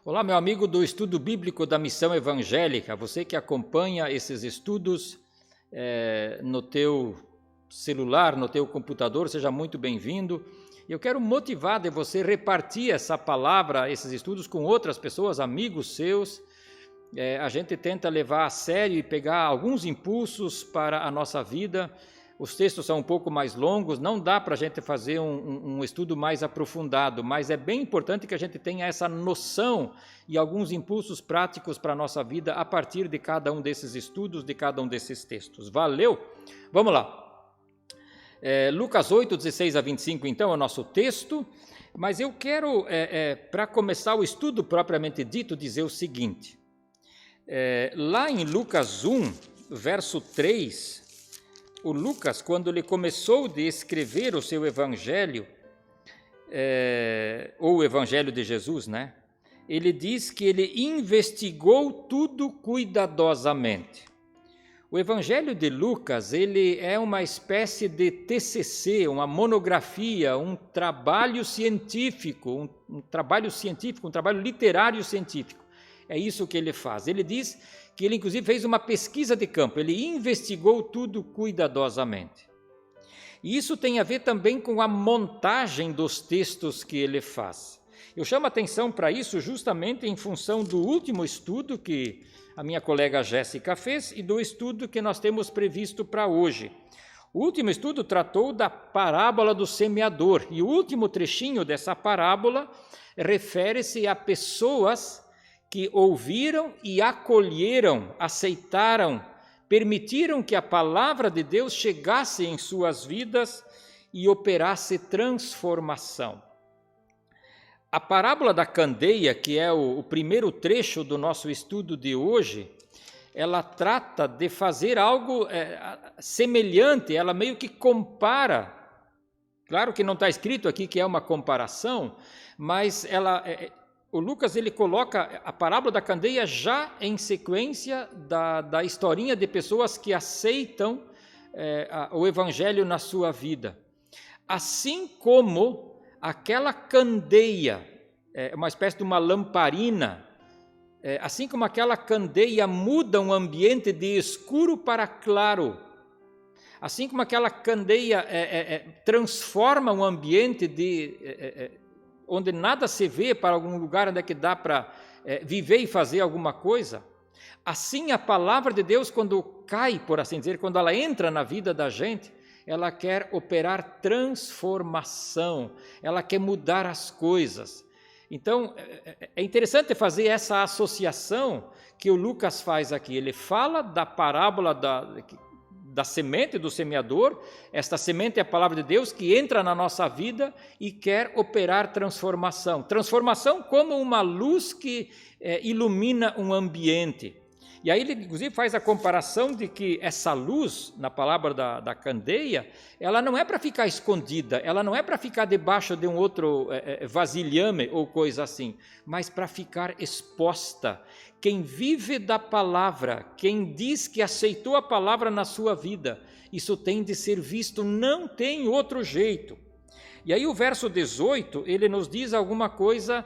Olá, meu amigo do Estudo Bíblico da Missão Evangélica, você que acompanha esses estudos no teu celular, no teu computador, seja muito bem-vindo. Eu quero motivar de você repartir essa palavra, esses estudos com outras pessoas, amigos seus. A gente tenta levar a sério e pegar alguns impulsos para a nossa vida. Os textos são um pouco mais longos, não dá para a gente fazer um estudo mais aprofundado, mas é bem importante que a gente tenha essa noção e alguns impulsos práticos para a nossa vida a partir de cada um desses estudos, de cada um desses textos. Valeu? Vamos lá. Lucas 8, 16 a 25, então, é o nosso texto, mas eu quero, para começar o estudo propriamente dito, dizer o seguinte. Lá em Lucas 1, verso 3, o Lucas, quando ele começou de escrever o seu evangelho, ou o evangelho de Jesus, né? Ele diz que ele investigou tudo cuidadosamente. O evangelho de Lucas, ele é uma espécie de TCC, uma monografia, um trabalho científico, um trabalho literário científico. É isso que ele faz. Ele diz que ele inclusive fez uma pesquisa de campo, ele investigou tudo cuidadosamente. E isso tem a ver também com a montagem dos textos que ele faz. Eu chamo a atenção para isso justamente em função do último estudo que a minha colega Jéssica fez e do estudo que nós temos previsto para hoje. O último estudo tratou da parábola do semeador, e o último trechinho dessa parábola refere-se a pessoas que ouviram e acolheram, aceitaram, permitiram que a palavra de Deus chegasse em suas vidas e operasse transformação. A parábola da candeia, que é o primeiro trecho do nosso estudo de hoje, ela trata de fazer algo semelhante, ela meio que compara. Claro que não está escrito aqui que é uma comparação, mas o Lucas ele coloca a parábola da candeia já em sequência da historinha de pessoas que aceitam o evangelho na sua vida. Assim como aquela candeia, uma espécie de uma lamparina, assim como aquela candeia muda um ambiente de escuro para claro, assim como aquela candeia transforma um ambiente onde nada se vê para algum lugar onde é que dá para viver e fazer alguma coisa, assim a palavra de Deus, quando cai, por assim dizer, quando ela entra na vida da gente, ela quer operar transformação, ela quer mudar as coisas. Então, é interessante fazer essa associação que o Lucas faz aqui. Ele fala da parábola da semente do semeador. Esta semente é a palavra de Deus que entra na nossa vida e quer operar transformação. Transformação como uma luz que ilumina um ambiente. E aí ele inclusive faz a comparação de que essa luz, na palavra da candeia, ela não é para ficar escondida, ela não é para ficar debaixo de um outro vasilhame ou coisa assim, mas para ficar exposta. Quem vive da palavra, quem diz que aceitou a palavra na sua vida, isso tem de ser visto, não tem outro jeito. E aí o verso 18, ele nos diz alguma coisa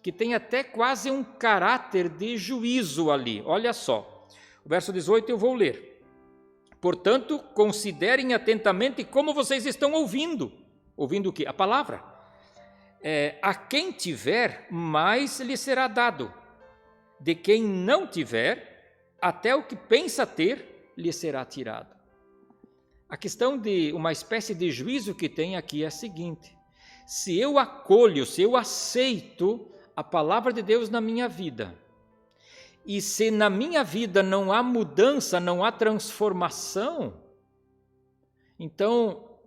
que tem até quase um caráter de juízo ali. Olha só, o verso 18 eu vou ler. Portanto, considerem atentamente como vocês estão ouvindo. Ouvindo o quê? A palavra. A quem tiver, mais lhe será dado. De quem não tiver, até o que pensa ter, lhe será tirado. A questão de uma espécie de juízo que tem aqui é a seguinte: se eu acolho, se eu aceito a palavra de Deus na minha vida, e se na minha vida não há mudança, não há transformação, então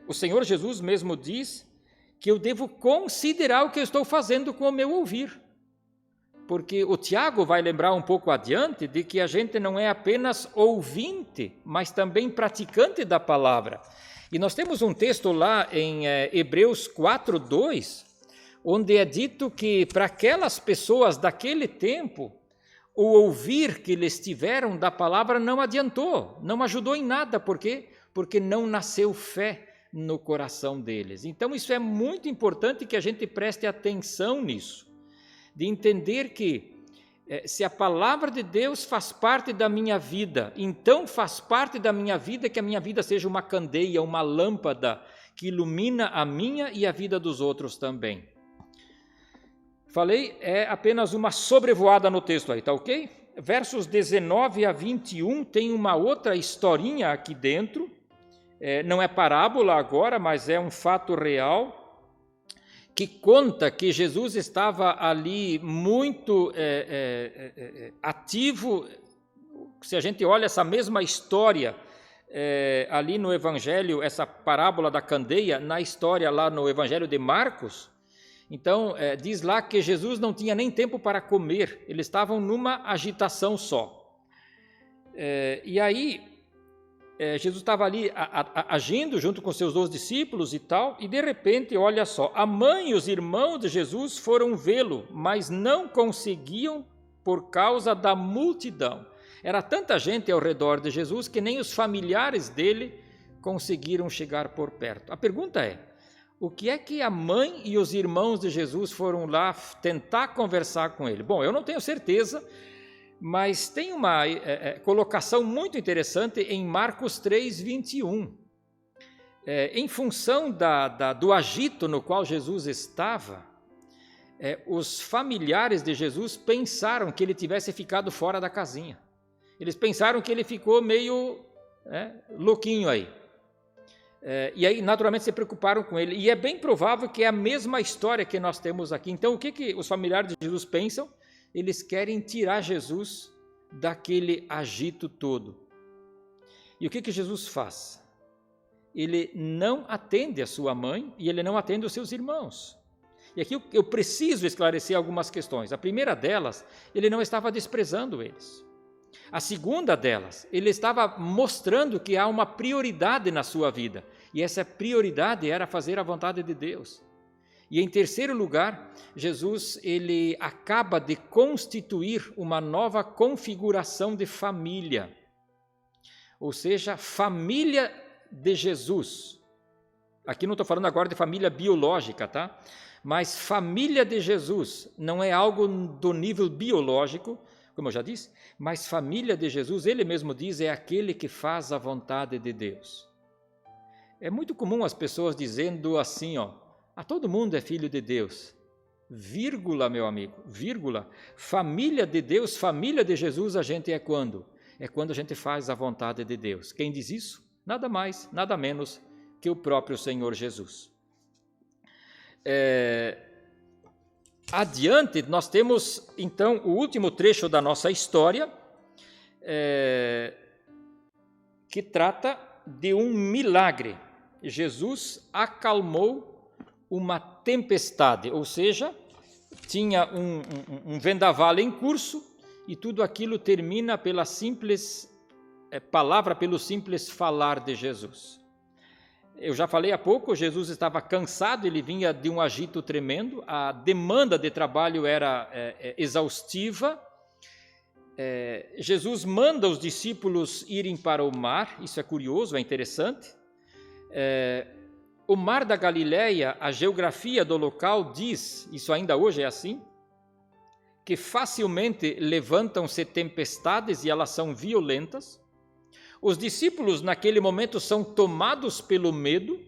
o Senhor Jesus mesmo diz que eu devo considerar o que eu estou fazendo com o meu ouvir. Porque o Tiago vai lembrar um pouco adiante de que a gente não é apenas ouvinte, mas também praticante da palavra. E nós temos um texto lá em Hebreus 4:2, onde é dito que para aquelas pessoas daquele tempo, o ouvir que eles tiveram da palavra não adiantou, não ajudou em nada. Por quê? Porque não nasceu fé, no coração deles. Então isso é muito importante que a gente preste atenção nisso, de entender que se a palavra de Deus faz parte da minha vida, então faz parte da minha vida que a minha vida seja uma candeia, uma lâmpada que ilumina a minha e a vida dos outros também. Falei, é apenas uma sobrevoada no texto aí, tá ok? Versos 19 a 21 tem uma outra historinha aqui dentro, não é parábola agora, mas é um fato real, que conta que Jesus estava ali muito ativo. Se a gente olha essa mesma história ali no Evangelho, essa parábola da candeia, na história lá no Evangelho de Marcos, então diz lá que Jesus não tinha nem tempo para comer, eles estavam numa agitação só. E aí Jesus estava ali agindo junto com seus 12 discípulos e tal, e de repente, olha só, a mãe e os irmãos de Jesus foram vê-lo, mas não conseguiam por causa da multidão. Era tanta gente ao redor de Jesus que nem os familiares dele conseguiram chegar por perto. A pergunta é, o que é que a mãe e os irmãos de Jesus foram lá tentar conversar com ele? Bom, eu não tenho certeza, mas tem uma colocação muito interessante em Marcos 3, 21. Em função do agito no qual Jesus estava, os familiares de Jesus pensaram que ele tivesse ficado fora da casinha. Eles pensaram que ele ficou meio louquinho aí. E aí, naturalmente, se preocuparam com ele. E é bem provável que é a mesma história que nós temos aqui. Então, o que os familiares de Jesus pensam? Eles querem tirar Jesus daquele agito todo. E o que Jesus faz? Ele não atende a sua mãe e ele não atende os seus irmãos. E aqui eu preciso esclarecer algumas questões. A primeira delas, ele não estava desprezando eles. A segunda delas, ele estava mostrando que há uma prioridade na sua vida. E essa prioridade era fazer a vontade de Deus. E em terceiro lugar, Jesus ele acaba de constituir uma nova configuração de família. Ou seja, família de Jesus. Aqui não estou falando agora de família biológica, tá? Mas família de Jesus não é algo do nível biológico, como eu já disse, mas família de Jesus, ele mesmo diz, é aquele que faz a vontade de Deus. É muito comum as pessoas dizendo assim, todo mundo é filho de Deus, vírgula, meu amigo, vírgula, família de Deus, família de Jesus a gente é quando? É quando a gente faz a vontade de Deus. Quem diz isso? Nada mais, nada menos que o próprio Senhor Jesus. Adiante, nós temos então o último trecho da nossa história, que trata de um milagre. Jesus acalmou uma tempestade, ou seja, tinha um vendaval em curso e tudo aquilo termina pela simples palavra, pelo simples falar de Jesus. Eu já falei há pouco, Jesus estava cansado, ele vinha de um agito tremendo, a demanda de trabalho era exaustiva. Jesus manda os discípulos irem para o mar, isso é curioso, é interessante. O mar da Galileia, a geografia do local diz, isso ainda hoje é assim, que facilmente levantam-se tempestades e elas são violentas. Os discípulos naquele momento são tomados pelo medo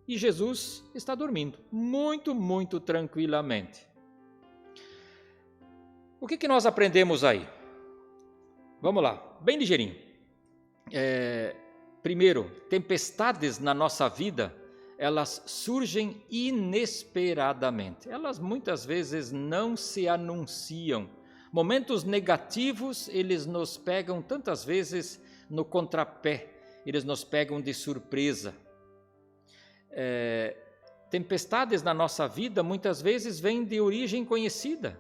e Jesus está dormindo, muito, muito tranquilamente. O que nós aprendemos aí? Vamos lá, bem ligeirinho. Primeiro, tempestades na nossa vida, elas surgem inesperadamente. Elas muitas vezes não se anunciam. Momentos negativos, eles nos pegam tantas vezes no contrapé, eles nos pegam de surpresa. Tempestades na nossa vida muitas vezes vêm de origem conhecida.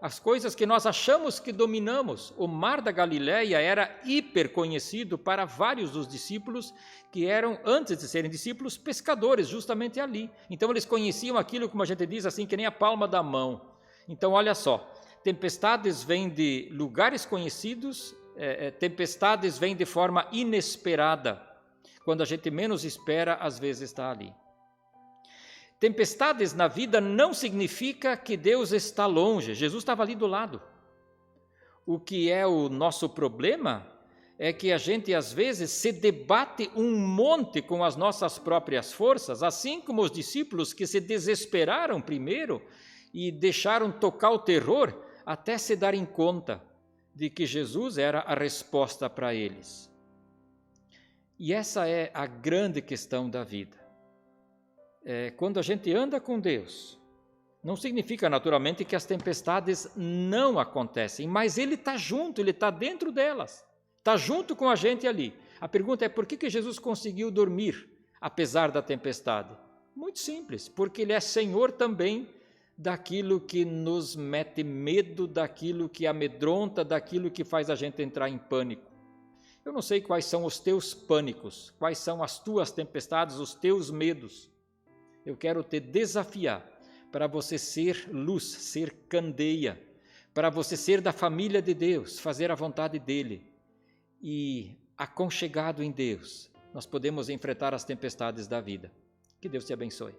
As coisas que nós achamos que dominamos. O mar da Galileia era hiper conhecido para vários dos discípulos que eram, antes de serem discípulos, pescadores, justamente ali. Então eles conheciam aquilo, como a gente diz assim, que nem a palma da mão. Então olha só, tempestades vêm de lugares conhecidos, tempestades vêm de forma inesperada. quando a gente menos espera, às vezes está ali. Tempestades na vida não significa que Deus está longe. Jesus estava ali do lado. O que é o nosso problema é que a gente às vezes se debate um monte com as nossas próprias forças, assim como os discípulos que se desesperaram primeiro e deixaram tocar o terror até se darem conta de que Jesus era a resposta para eles. E essa é a grande questão da vida. Quando a gente anda com Deus, não significa naturalmente que as tempestades não acontecem, mas Ele está junto, Ele está dentro delas, está junto com a gente ali. A pergunta é: por que Jesus conseguiu dormir apesar da tempestade? Muito simples, porque Ele é Senhor também daquilo que nos mete medo, daquilo que amedronta, daquilo que faz a gente entrar em pânico. Eu não sei quais são os teus pânicos, quais são as tuas tempestades, os teus medos. Eu quero te desafiar para você ser luz, ser candeia, para você ser da família de Deus, fazer a vontade dEle. E aconchegado em Deus, nós podemos enfrentar as tempestades da vida. Que Deus te abençoe.